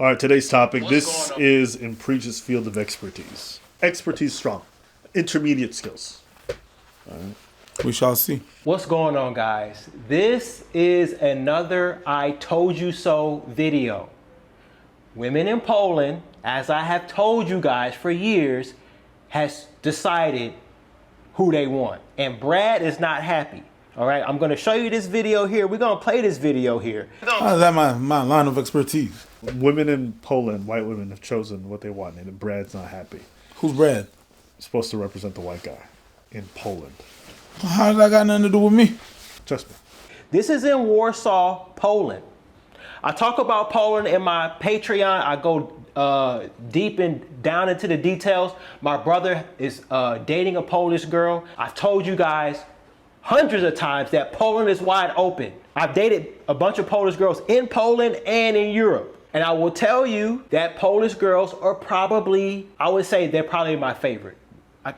All right, today's topic. This is in Preach's field of expertise. Expertise strong. Intermediate skills. All right. We shall see. What's going on, guys? This is another I told you so video. Women in Poland, as I have told you guys for years, has decided who they want. And Brad is not happy. All right, I'm gonna show you this video here. We're gonna play this video here. How is that my line of expertise? Women in Poland, white women, have chosen what they want, and Brad's not happy. Who's Brad? Supposed to represent the white guy in Poland. How does that got nothing to do with me? Trust me. This is in Warsaw, Poland. I talk about Poland in my Patreon. I go deep and down into the details. My brother is dating a Polish girl. I've told you guys hundreds of times that Poland is wide open. I've dated a bunch of Polish girls in Poland and in Europe. And I will tell you that Polish girls are probably, I would say they're probably my favorite.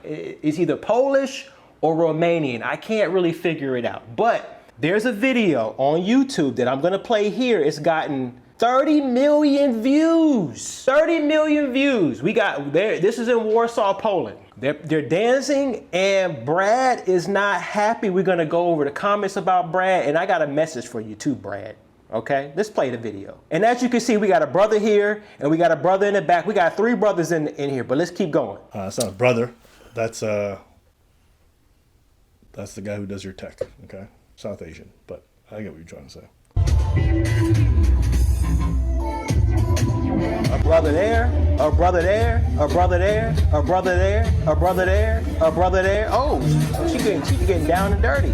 It's either Polish or Romanian. I can't really figure it out. But there's a video on YouTube that I'm gonna play here. It's gotten 30 million views. 30 million views. We got there. This is in Warsaw, Poland. They're dancing and Brad is not happy. We're gonna go over the comments about Brad, and I got a message for you too, Brad. Okay, let's play the video. And as you can see, we got a brother here and we got a brother in the back. We got three brothers in here, but let's keep going. It's not a brother. That's the guy who does your tech. Okay, South Asian, but I get what you're trying to say. A brother there, a brother there, a brother there, a brother there, a brother there, a brother there. Oh, she getting down and dirty.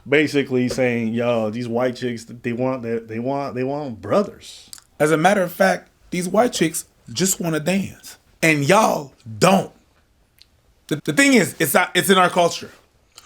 Basically saying, yo, these white chicks, they want brothers. As a matter of fact, these white chicks just want to dance, and y'all don't. The thing is, it's in our culture.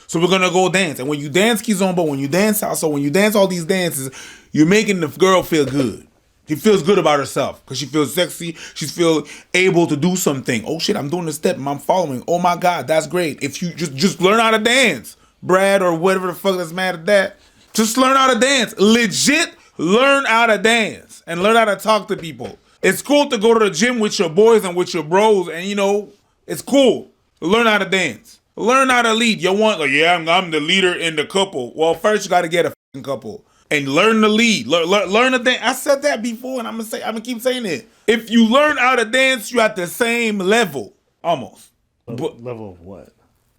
So we're gonna go dance, and when you dance kizomba, when you dance salsa, when you dance all these dances, you're making the girl feel good. She feels good about herself because she feels sexy. She feels able to do something. Oh shit, I'm doing the step and I'm following. Oh my God, that's great. If you just learn how to dance, Brad or whatever the fuck that's mad at that, just learn how to dance. Legit, learn how to dance and learn how to talk to people. It's cool to go to the gym with your boys and with your bros, and you know it's cool. Learn how to dance. Learn how to lead. You want, like, yeah, I'm the leader in the couple. Well, first you got to get a fucking couple and learn to lead. Learn to dance. I said that before, and I'm gonna keep saying it. If you learn how to dance, you're at the same level, almost. Level of what?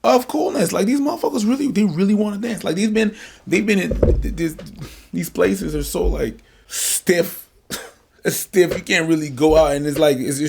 Of coolness. Like these motherfuckers really want to dance. Like they've been in these places are so like stiff. Stiff. You can't really go out, and it's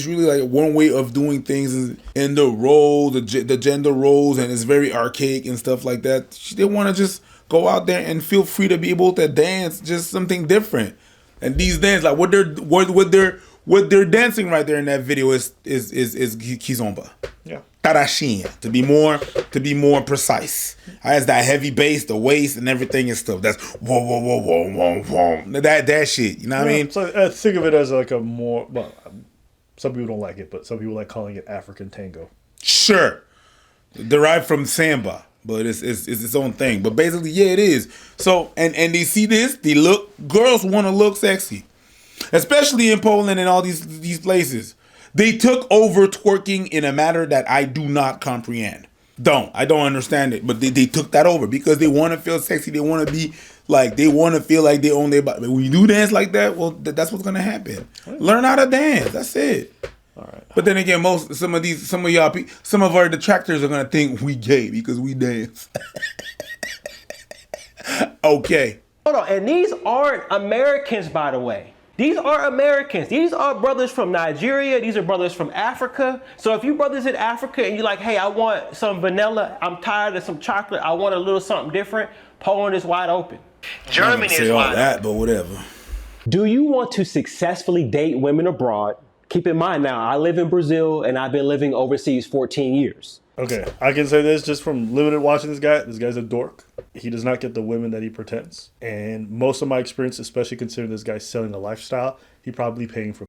really like one way of doing things in the role, the gender roles, and it's very archaic and stuff like that. They want to just go out there and feel free to be able to dance, just something different. And these dance, like what they're dancing right there in that video is kizomba. Yeah. Tarashinha, to be more precise. It has that heavy bass, the waist, and everything and stuff. That's whoa, whoa, whoa, whoa, whoa, whoa. That shit. You know what I mean? So think of it as like a more. Well, some people don't like it, but some people like calling it African tango. Sure, derived from samba, but it's its own thing. But basically, yeah, it is. So and they see this, girls want to look sexy, especially in Poland and all these places. They took over twerking in a manner that I do not comprehend. I don't understand it, but they took that over because they want to feel sexy. They want to be like, they want to feel like they own their body. When you do dance like that, well, that's what's gonna happen. Learn how to dance. That's it. All right. But then again, some of our detractors are gonna think we gay because we dance. Okay. Hold on, and these aren't Americans, by the way. These are Americans. These are brothers from Nigeria. These are brothers from Africa. So if you brothers in Africa and you're like, hey, I want some vanilla. I'm tired of some chocolate. I want a little something different. Poland is wide open. Germany is wide open. That, but whatever. Do you want to successfully date women abroad? Keep in mind now, I live in Brazil and I've been living overseas 14 years. Okay, I can say this just from limited watching this guy. This guy's a dork. He does not get the women that he pretends. And most of my experience, especially considering this guy's selling a lifestyle, he probably paying for.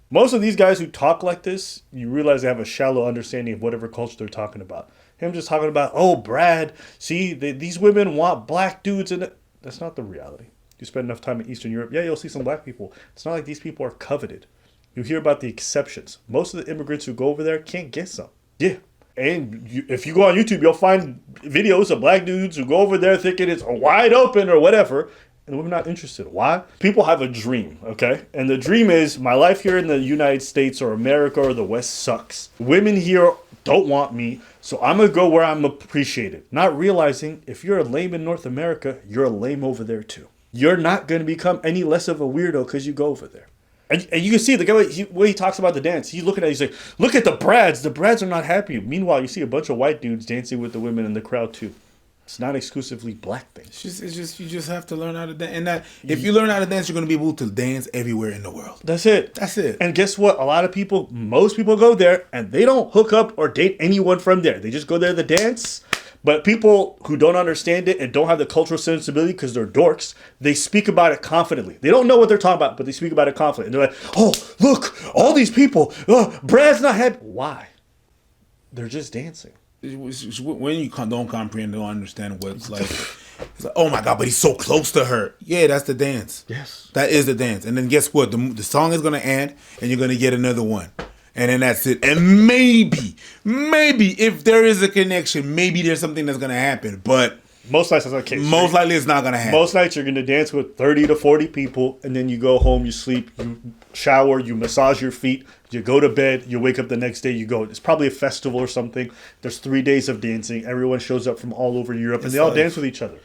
Most of these guys who talk like this, you realize they have a shallow understanding of whatever culture they're talking about. Him just talking about, oh, Brad, see, these women want black dudes. And that's not the reality. You spend enough time in Eastern Europe, yeah, you'll see some black people. It's not like these people are coveted. You hear about the exceptions. Most of the immigrants who go over there can't get some. Yeah. And if you go on YouTube, you'll find videos of black dudes who go over there thinking it's wide open or whatever. And the women not interested. Why? People have a dream, okay? And the dream is, my life here in the United States or America or the West sucks. Women here don't want me, so I'm going to go where I'm appreciated. Not realizing if you're a lame in North America, you're a lame over there too. You're not going to become any less of a weirdo because you go over there. And you can see the guy way he talks about the dance. He's looking at it, he's like, look at the Brads. The Brads are not happy. Meanwhile, you see a bunch of white dudes dancing with the women in the crowd too. It's not exclusively black things. It's just you just have to learn how to dance. And that if you learn how to dance, you're going to be able to dance everywhere in the world. That's it. That's it. And guess what? A lot of people, most people go there and they don't hook up or date anyone from there. They just go there to dance. But people who don't understand it and don't have the cultural sensibility because they're dorks, they speak about it confidently. They don't know what they're talking about, but they speak about it confidently. And they're like, oh, look, all these people, Brad's not happy. Why? They're just dancing. When you don't comprehend, don't understand what's like, it's like, oh my God, but he's so close to her. Yeah, that's the dance. Yes. That is the dance. And then guess what? The song is going to end and you're going to get another one. And then that's it. And maybe if there is a connection, maybe there's something that's going to happen. But most nights that's not the case. Most likely it's not going to happen. Most nights you're going to dance with 30 to 40 people, and then you go home, you sleep, you shower, you massage your feet, you go to bed, you wake up the next day, you go. It's probably a festival or something. There's 3 days of dancing. Everyone shows up from all over Europe, and they all dance with each other.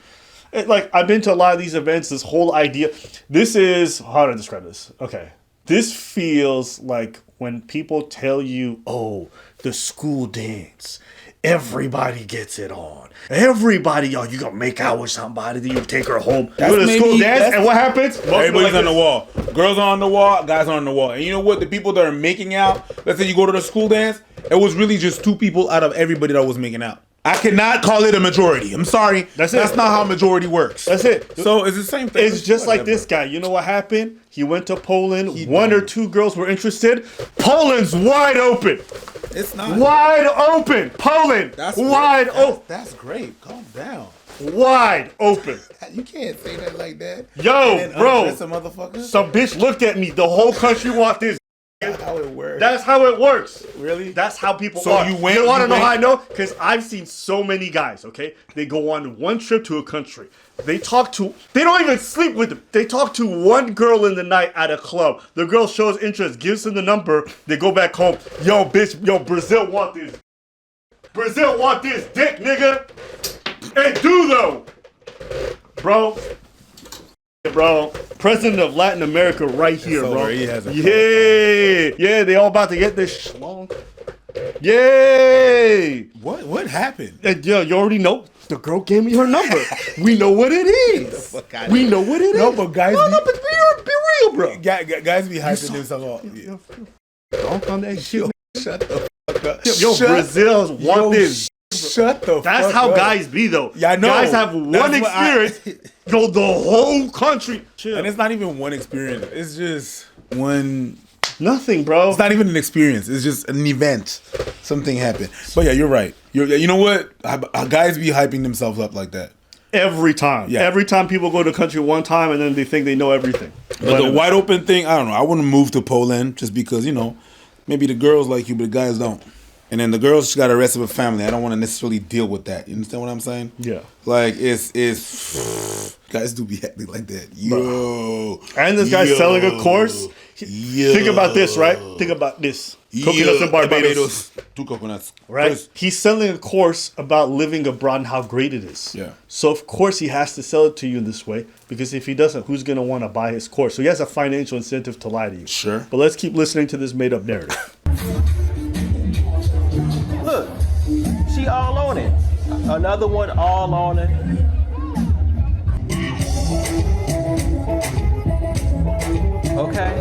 Like, I've been to a lot of these events, this whole idea. This is, how do I describe this? Okay. This feels like when people tell you, oh, the school dance, everybody gets it on. Everybody, you gonna make out with somebody, then you take her home. You go to the school dance, and what happens? Everybody's on the wall. Girls are on the wall, guys are on the wall. And you know what? The people that are making out, let's say you go to the school dance, it was really just 2 people out of everybody that was making out. I cannot call it a majority. I'm sorry. That's not how majority works. That's it. So it's the same thing. It's just like this guy. You know what happened? He went to Poland. 1 or 2 girls were interested. Poland's wide open. It's not. Wide open. Poland. That's wide open. That's great. Calm down. Wide open. You can't say that like that. Yo, bro. Some bitch looked at me. The whole country want this. That's how it works. That's how it works. Really? That's how people so are. You went. You want to know how I know? Because I've seen so many guys, okay? They go on one trip to a country. They don't even sleep with them. They talk to one girl in the night at a club. The girl shows interest, gives them the number. They go back home. Yo, bitch, Brazil want this. Brazil want this dick, nigga. And do though. Bro, president of Latin America right here, bro. He has a yeah, they all about to get this schlong. Yay! What happened? Yo, you already know. The girl gave me her number. We know what it is. We know what it is. No, but guys, be real, bro. Guys be hyping themselves off. Don't on that shit. Shut the fuck up. Yo, Brazils want this. Shut the fuck up. That's how guys be, though. Yeah, I know. Guys have one experience. Go the whole country. Chill. And it's not even one experience. It's just one. Nothing, bro. It's not even an experience. It's just an event. Something happened. But yeah, you're right. You know what? Guys be hyping themselves up like that. Every time. Yeah. Every time people go to the country one time and then they think they know everything. But the wide open thing, I don't know. I wouldn't move to Poland just because, maybe the girls like you, but the guys don't. And then the girls just got arrested with family. I don't want to necessarily deal with that. You understand what I'm saying? Yeah. Like, it's guys do be acting like that. Yo. And this guy's selling a course. Yo. Think about this, right? Think about this. Coconuts and Barbados. 2 coconuts. Right? First. He's selling a course about living abroad and how great it is. Yeah. So, of course, he has to sell it to you in this way. Because if he doesn't, who's going to want to buy his course? So he has a financial incentive to lie to you. Sure. But let's keep listening to this made-up narrative. Look, she all on it. Another one all on it. Okay,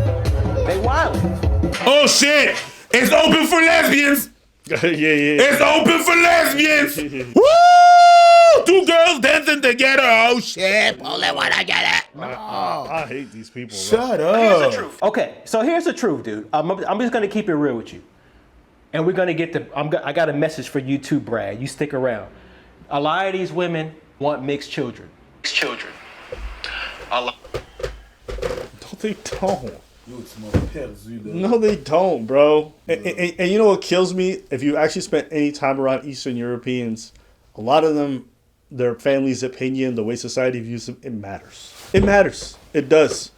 they wildin'. Oh shit! It's open for lesbians. yeah. It's open for lesbians. Woo! 2 girls dancing together. Oh shit! Only wanna get it. I hate these people. Shut up. Here's the truth. Okay, so here's the truth, dude. I'm just gonna keep it real with you. And we're gonna get I got a message for you too, Brad. You stick around. A lot of these women want mixed children. a lot. No, they don't. You would smoke pills, you know. No, they don't, bro. And you know what kills me? If you actually spent any time around Eastern Europeans, a lot of them, their family's opinion, the way society views them, it matters. It matters. It does.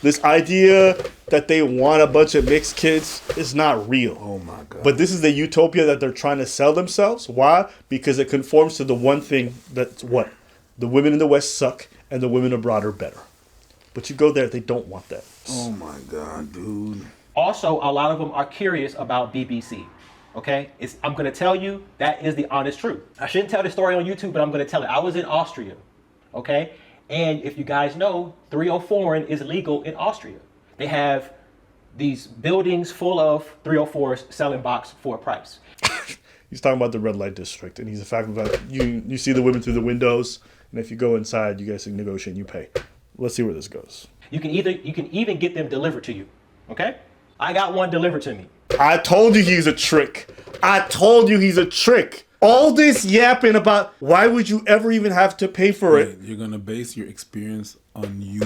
This idea that they want a bunch of mixed kids is not real. Oh my God. But this is the utopia that they're trying to sell themselves. Why? Because it conforms to the one thing that's what? The women in the West suck and the women abroad are better. But you go there, they don't want that. Oh my God, dude. Also, a lot of them are curious about BBC. Okay, I'm going to tell you that is the honest truth. I shouldn't tell this story on YouTube, but I'm going to tell it. I was in Austria. Okay, and if you guys know, 304 is legal in Austria. They have these buildings full of 304s selling box for a price. He's talking about the red light district, and he's talking about you see the women through the windows, and if you go inside, you guys can negotiate and you pay. Let's see where this goes. You can even get them delivered to you. Okay, I got one delivered to me. I told you he's a trick. I told you he's a trick. All this yapping about why would you ever even have to pay for it? You're gonna base your experience on you.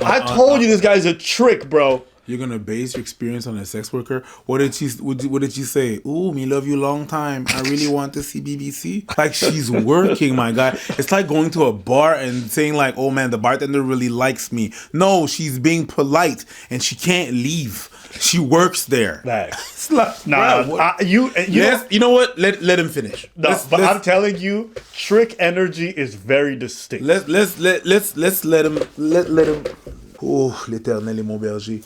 I told you this guy's a trick, bro. You're gonna base your experience on a sex worker. What did she say? Ooh, me love you long time. I really want to see BBC. Like she's working, my guy. It's like going to a bar and saying like, oh man, the bartender really likes me. No, she's being polite and she can't leave. She works there. Facts. Like, Nah, bro, you know what? Let him finish. No, I'm telling you, trick energy is very distinct. Let's let him. Oh, l'éternel est mon berger.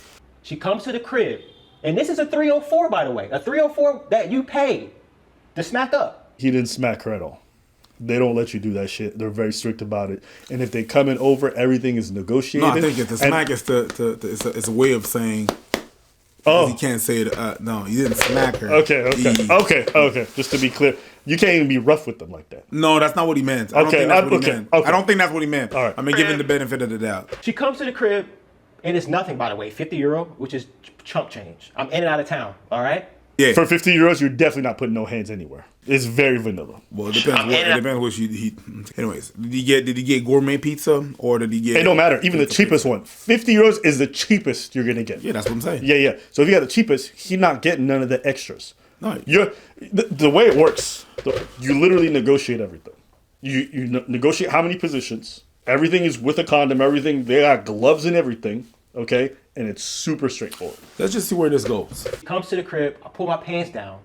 She comes to the crib, and this is a 304, by the way, a 304 that you paid to smack up. He didn't smack her at all. They don't let you do that shit. They're very strict about it. And if they come in over, everything is negotiated. No, I think the smack is it's a way of saying. Oh, he can't say it. No, he didn't smack her. Okay. Just to be clear, you can't even be rough with them like that. No, that's not what he meant. I don't think that's what he meant. I don't think that's what he meant. All right. I'm giving the benefit of the doubt. She comes to the crib, and it's nothing, by the way, €50, which is chump change. I'm in and out of town. All right. Yeah. For €50, you're definitely not putting no hands anywhere. It's very vanilla. Well, it depends what he. Anyways, did he get gourmet pizza or did he get? It don't matter. Even the cheapest one, €50 is the cheapest you're gonna get. Yeah, that's what I'm saying. Yeah. So if you got the cheapest, he's not getting none of the extras. No, the way it works. You literally negotiate everything. You negotiate how many positions. Everything is with a condom. Everything, they got gloves and everything. Okay, and it's super straightforward. Let's just see where this goes. Comes to the crib. I pull my pants down,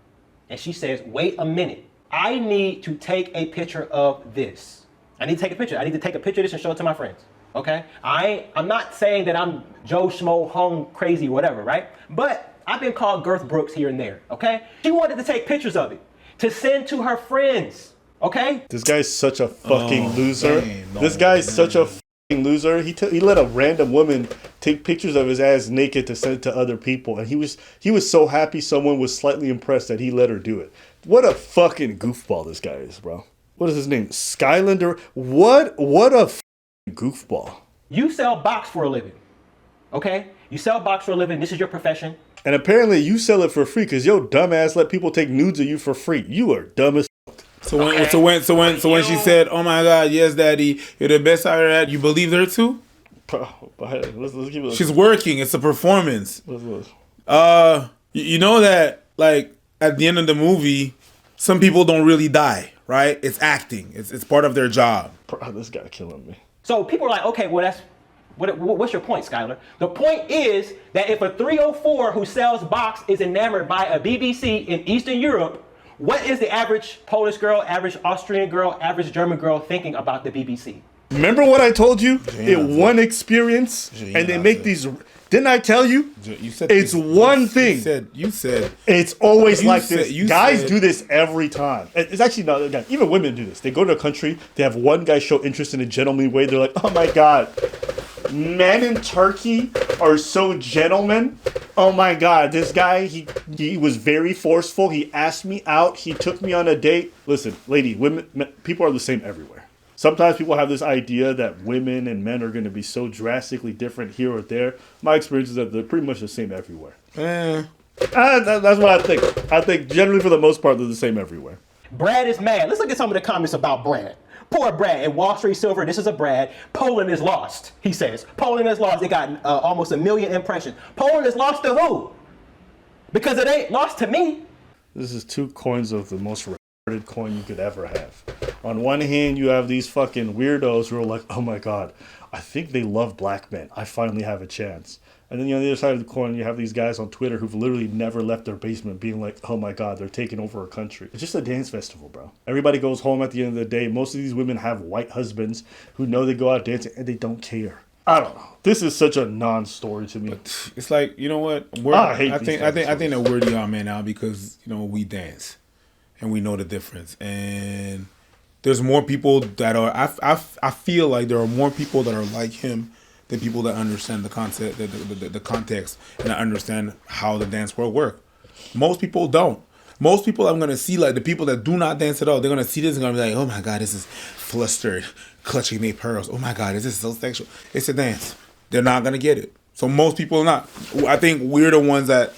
and she says, "Wait a minute. I need to take a picture of this. I need to take a picture. I need to take a picture of this and show it to my friends." Okay? I'm not saying that I'm Joe Schmo, hung crazy, whatever, right? But I've been called Girth Brooks here and there. Okay? She wanted to take pictures of it to send to her friends. Okay? This guy's such a fucking loser. This guy's such a fucking loser. He let a random woman take pictures of his ass naked to send to other people, and he was so happy someone was slightly impressed that he let her do it. What a fucking goofball this guy is, bro. What is his name? Skylander? What a fucking goofball. You sell box for a living. Okay? You sell box for a living. This is your profession. And apparently you sell it for free because your dumb ass let people take nudes of you for free. You are dumb as fuck. So when she said, "Oh my God, yes, Daddy, you're the best I ever had," you believed her too? Let's keep it. She's working. It's a performance. You know that like at the end of the movie, some people don't really die, right? It's acting. It's part of their job. This guy killing me. So people are like, okay, well what's your point, Skylar? The point is that if a 304 who sells box is enamored by a BBC in Eastern Europe, what is the average Polish girl, average Austrian girl, average German girl thinking about the BBC? Remember what I told you? In one experience, and they make these. Didn't I tell you? You said it's one thing. You said it's always like this. Guys do this every time. It's actually not. Again, even women do this. They go to a country. They have one guy show interest in a gentlemanly way. They're like, "Oh my God, men in Turkey are so gentlemen. Oh my God, this guy, he was very forceful. He asked me out. He took me on a date." Listen, lady, women, people are the same everywhere. Sometimes people have this idea that women and men are going to be so drastically different here or there. My experience is that they're pretty much the same everywhere. That's what I think. I think generally for the most part, they're the same everywhere. Brad is mad. Let's look at some of the comments about Brad. Poor Brad. In Wall Street Silver, this is a Brad. Poland is lost, he says. Poland is lost. It got almost 1 million impressions. Poland is lost to who? Because it ain't lost to me. This is 2 coins of the most retarded coin you could ever have. On one hand, you have these fucking weirdos who are like, oh my god, I think they love black men. I finally have a chance. And then on the other side of the coin, you have these guys on Twitter who've literally never left their basement being like, oh my god, they're taking over a country. It's just a dance festival, bro. Everybody goes home at the end of the day. Most of these women have white husbands who know they go out dancing and they don't care. I don't know. This is such a non-story to me. But it's like, you know what? I think that we're the young man now because, you know, we dance and we know the difference. And there's more people that are, I feel like there are more people that are like him than people that understand the concept, the context, and understand how the dance world works. Most people don't. Most people I'm going to see, like the people that do not dance at all, they're going to see this and going to be like, oh my God, this is flustered, clutching their pearls. Oh my God, is this so sexual? It's a dance. They're not going to get it. So most people are not. I think we're the ones that,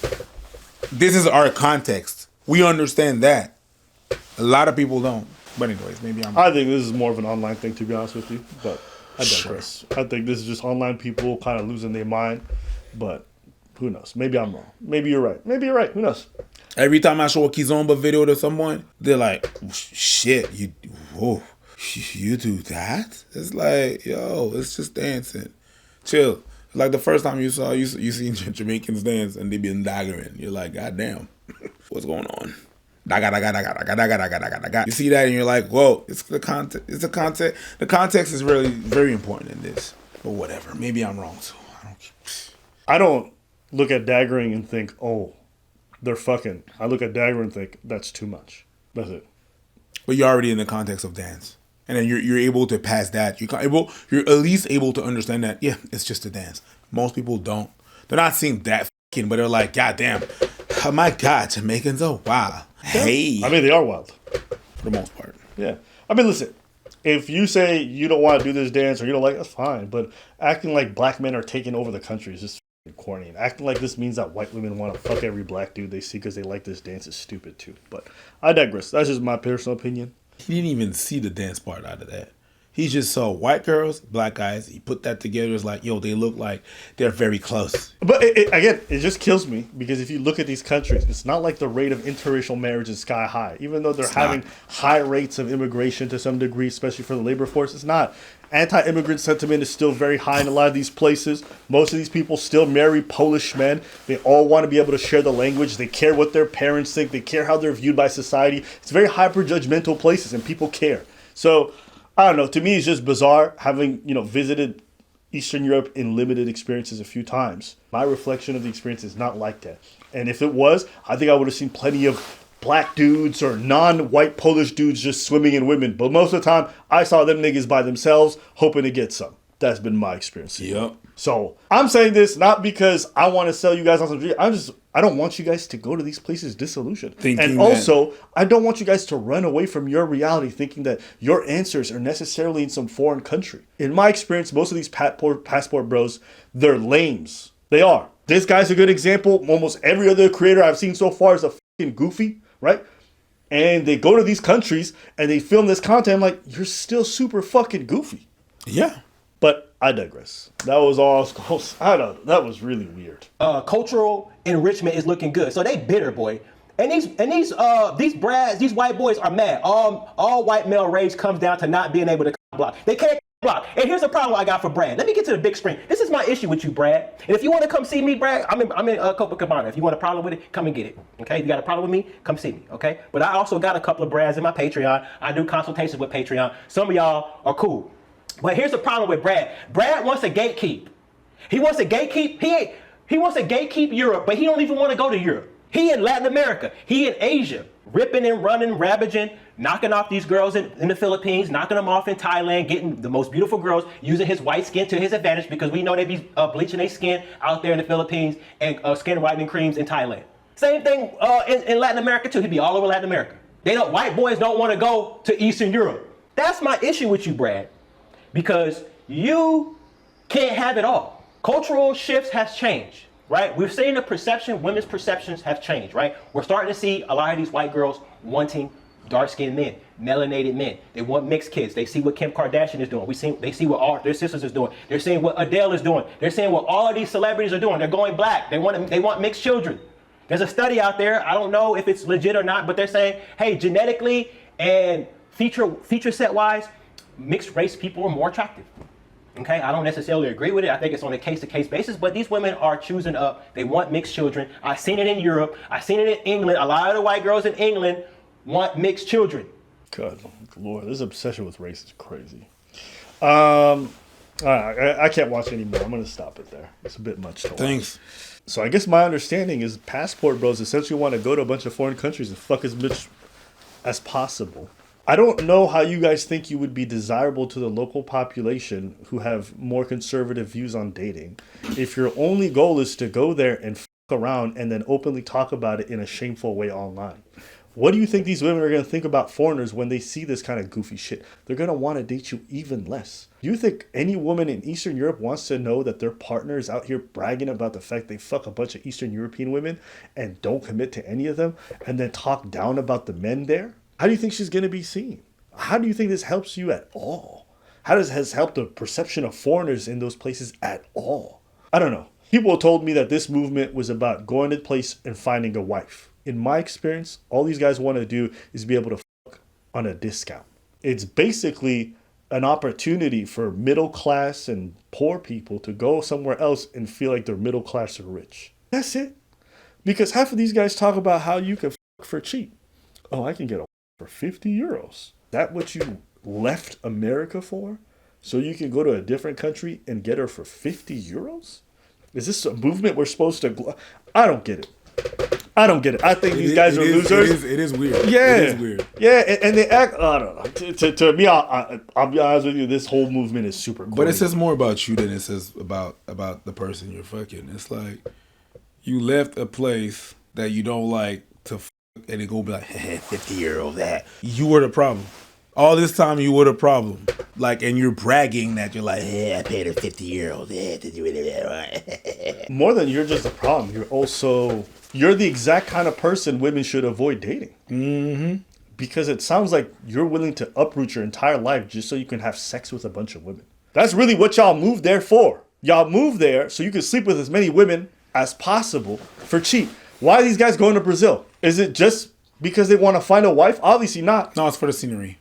this is our context. We understand that. A lot of people don't. But anyways, maybe I think this is more of an online thing, to be honest with you. But I digress. Sure. I think this is just online people kind of losing their mind. But who knows? Maybe I'm wrong. Maybe you're right. Maybe you're right. Who knows? Every time I show a Kizomba video to someone, they're like, shit, you do that? It's like, yo, it's just dancing. Chill. Like the first time you seen Jamaicans dance and they been daggering. You're like, God damn, what's going on? You see that and you're like, whoa, it's the context. It's the context. The context is really very important in this. But whatever. Maybe I'm wrong too. I don't look at daggering and think, oh, they're fucking. I look at dagger and think, that's too much. That's it. But you're already in the context of dance. And then you're able to pass that. You're at least able to understand that, yeah, it's just a dance. Most people don't. They're not seeing that fucking, but they're like, God damn, oh my God, Jamaicans are wild. Hey. I mean, they are wild. For the most part. Yeah. I mean, listen, if you say you don't want to do this dance or you don't like it, that's fine. But acting like black men are taking over the country is just corny. And acting like this means that white women want to fuck every black dude they see because they like this dance is stupid too. But I digress. That's just my personal opinion. He didn't even see the dance part out of that. He just saw white girls, black guys. He put that together. It's like, yo, they look like they're very close. But again, it just kills me because if you look at these countries, it's not like the rate of interracial marriage is sky high. Even though they're having high rates of immigration to some degree, especially for the labor force, it's not. Anti-immigrant sentiment is still very high in a lot of these places. Most of these people still marry Polish men. They all want to be able to share the language. They care what their parents think. They care how they're viewed by society. It's very hyper-judgmental places, and people care. So, I don't know. To me, it's just bizarre having, visited Eastern Europe in limited experiences a few times. My reflection of the experience is not like that. And if it was, I think I would have seen plenty of black dudes or non-white Polish dudes just swimming in women. But most of the time, I saw them niggas by themselves hoping to get some. That's been my experience. Yep. So I'm saying this not because I want to sell you guys on some dream. I don't want you guys to go to these places disillusioned. And also, I don't want you guys to run away from your reality thinking that your answers are necessarily in some foreign country. In my experience, most of these passport bros, they're lames. They are. This guy's a good example. Almost every other creator I've seen so far is a fucking goofy, right? And they go to these countries and they film this content. I'm like, you're still super fucking goofy. Yeah. But I digress. That was all. I don't know. That was really weird. Cultural enrichment is looking good. So they bitter, boy. And these white boys are mad. All white male rage comes down to not being able to block. They can't block. And here's the problem I got for Brad. Let me get to the big screen. This is my issue with you, Brad. And if you want to come see me, Brad, I'm in Copacabana. If you want a problem with it, come and get it. Okay? If you got a problem with me, come see me. Okay? But I also got a couple of Brads in my Patreon. I do consultations with Patreon. Some of y'all are cool. But here's the problem with Brad. Brad wants to gatekeep. He wants to gatekeep. He wants to gatekeep Europe, but he don't even want to go to Europe. He in Latin America. He in Asia. Ripping and running, ravaging, knocking off these girls in the Philippines, knocking them off in Thailand, getting the most beautiful girls, using his white skin to his advantage because we know they be bleaching their skin out there in the Philippines and skin whitening creams in Thailand. Same thing in Latin America too. He'd be all over Latin America. White boys don't want to go to Eastern Europe. That's my issue with you, Brad. Because you can't have it all. Cultural shifts has changed, right? We've seen the perception, women's perceptions have changed, right? We're starting to see a lot of these white girls wanting dark-skinned men, melanated men. They want mixed kids. They see what Kim Kardashian is doing. They see what all their sisters is doing. They're seeing what Adele is doing. They're seeing what all of these celebrities are doing. They're going black. They want mixed children. There's a study out there. I don't know if it's legit or not, but they're saying, hey, genetically and feature set wise, mixed race people are more attractive. Okay, I don't necessarily agree with it. I think it's on a case-to-case basis, but these women are choosing up. They want mixed children. I've seen it in Europe. I've seen it in England. A lot of the white girls in England want mixed children. God, Lord, this obsession with race is crazy. All right, I can't watch anymore. I'm going to stop it there. It's a bit much to watch. Thanks. So I guess my understanding is passport bros essentially want to go to a bunch of foreign countries and fuck as much as possible. I don't know how you guys think you would be desirable to the local population who have more conservative views on dating if your only goal is to go there and fuck around and then openly talk about it in a shameful way online. What do you think these women are going to think about foreigners when they see this kind of goofy shit? They're going to want to date you even less. Do you think any woman in Eastern Europe wants to know that their partner is out here bragging about the fact they fuck a bunch of Eastern European women and don't commit to any of them and then talk down about the men there? How do you think she's going to be seen? How do you think this helps you at all? How does this help the perception of foreigners in those places at all? I don't know. People told me that this movement was about going to the place and finding a wife. In my experience, all these guys want to do is be able to fuck on a discount. It's basically an opportunity for middle class and poor people to go somewhere else and feel like they're middle class or rich. That's it. Because half of these guys talk about how you can fuck for cheap. Oh, I can get a for 50 euros. That what you left America for? So you can go to a different country and get her for 50 euros? Is this a movement we're supposed to... I don't get it. I don't get it. I think these guys are losers. It is weird. Yeah. It is weird. Yeah, and they act... I don't know. To me, I'll be honest with you, this whole movement is super cool. But it says more about you than it says about the person you're fucking. It's like you left a place that you don't like to fuck and it go be like, hey, 50 euros that. You were the problem. All this time you were the problem. Like, and you're bragging that you're like, hey, I paid her 50 euros. To do it. More than you're just a problem, you're the exact kind of person women should avoid dating. Mm-hmm. Because it sounds like you're willing to uproot your entire life just so you can have sex with a bunch of women. That's really what y'all moved there for. Y'all moved there so you can sleep with as many women as possible for cheap. Why are these guys going to Brazil? Is it just because they want to find a wife? Obviously not. No, it's for the scenery.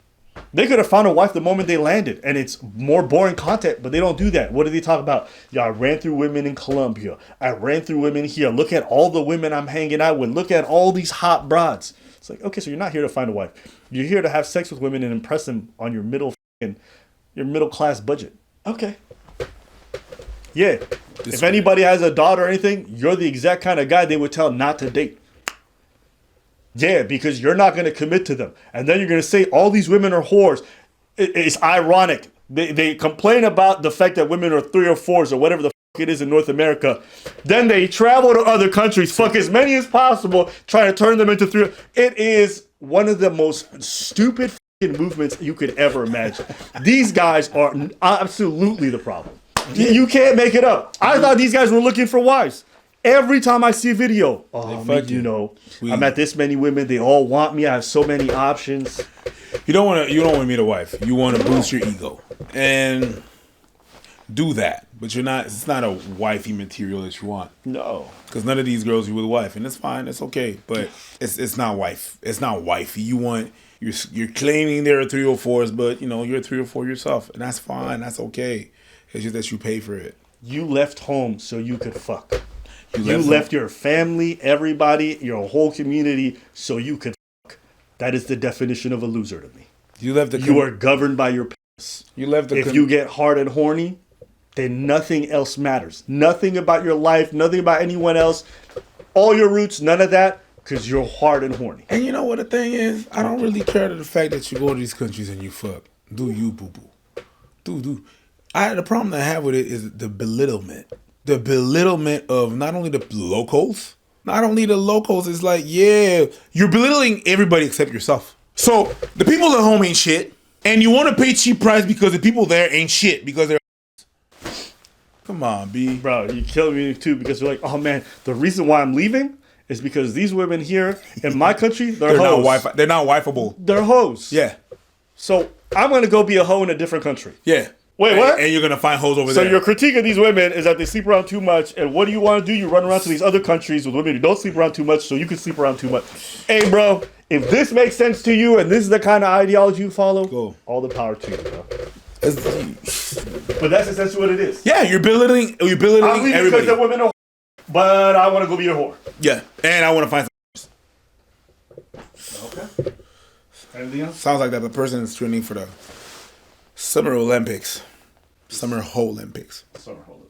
They could have found a wife the moment they landed, and it's more boring content, but they don't do that. What do they talk about? Yeah, I ran through women in Colombia. I ran through women here. Look at all the women I'm hanging out with. Look at all these hot broads. It's like, okay, so you're not here to find a wife. You're here to have sex with women and impress them on your middle class budget. Okay. Yeah. If anybody has a daughter or anything, you're the exact kind of guy they would tell not to date. Yeah, because you're not going to commit to them. And then you're going to say all these women are whores. It's ironic. They complain about the fact that women are 3 or 4s or whatever the fuck it is in North America. Then they travel to other countries, fuck as many as possible, try to turn them into 3. It is one of the most stupid fucking movements you could ever imagine. These guys are absolutely the problem. You can't make it up. I thought these guys were looking for wives. Every time I see a video, I'm at this many women. They all want me. I have so many options. You don't want to meet a wife. You want to boost your ego and do that. But you're not. It's not a wifey material that you want. No, because none of these girls are with a wife, and it's fine. It's okay. But it's not wife. It's not wifey. You're claiming there are 3 or 4s, but you're 3 or 4 yourself, and that's fine. That's okay. It's just that you pay for it. You left home so you could fuck. You left your family, everybody, your whole community, so you could fuck. That is the definition of a loser to me. You are governed by your parents. If you get hard and horny, then nothing else matters. Nothing about your life, nothing about anyone else. All your roots, none of that, because you're hard and horny. And you know what the thing is? I don't really care to the fact that you go to these countries and you fuck. Do you, boo-boo. Do. The problem I have with it is the belittlement. The belittlement of not only the locals. Not only the locals, it's like, yeah, you're belittling everybody except yourself. So the people at home ain't shit, and you want to pay cheap price because the people there ain't shit because they're. Come on, B. Bro, you kill me too because you're like, oh man, the reason why I'm leaving is because these women here in my country, They're hoes. not wifeable. They're hoes. Yeah. So I'm gonna go be a hoe in a different country. Yeah. Wait, what? And you're gonna find hoes over So there. your critique of these women is that they sleep around too much, and what do you want to do? You run around to these other countries with women who don't sleep around too much, so you can sleep around too much. Hey, bro, if this makes sense to you and this is the kind of ideology you follow, Go. all the power to you, bro. But that's essentially what it is. Yeah, you're belittling I'm leaving because everybody. the women are, but I want to go be a whore. Yeah, and I want to find. Okay. Anything else? Sounds like that the person is training for the Summer Olympics, Summer Olympics. Summer, hold it.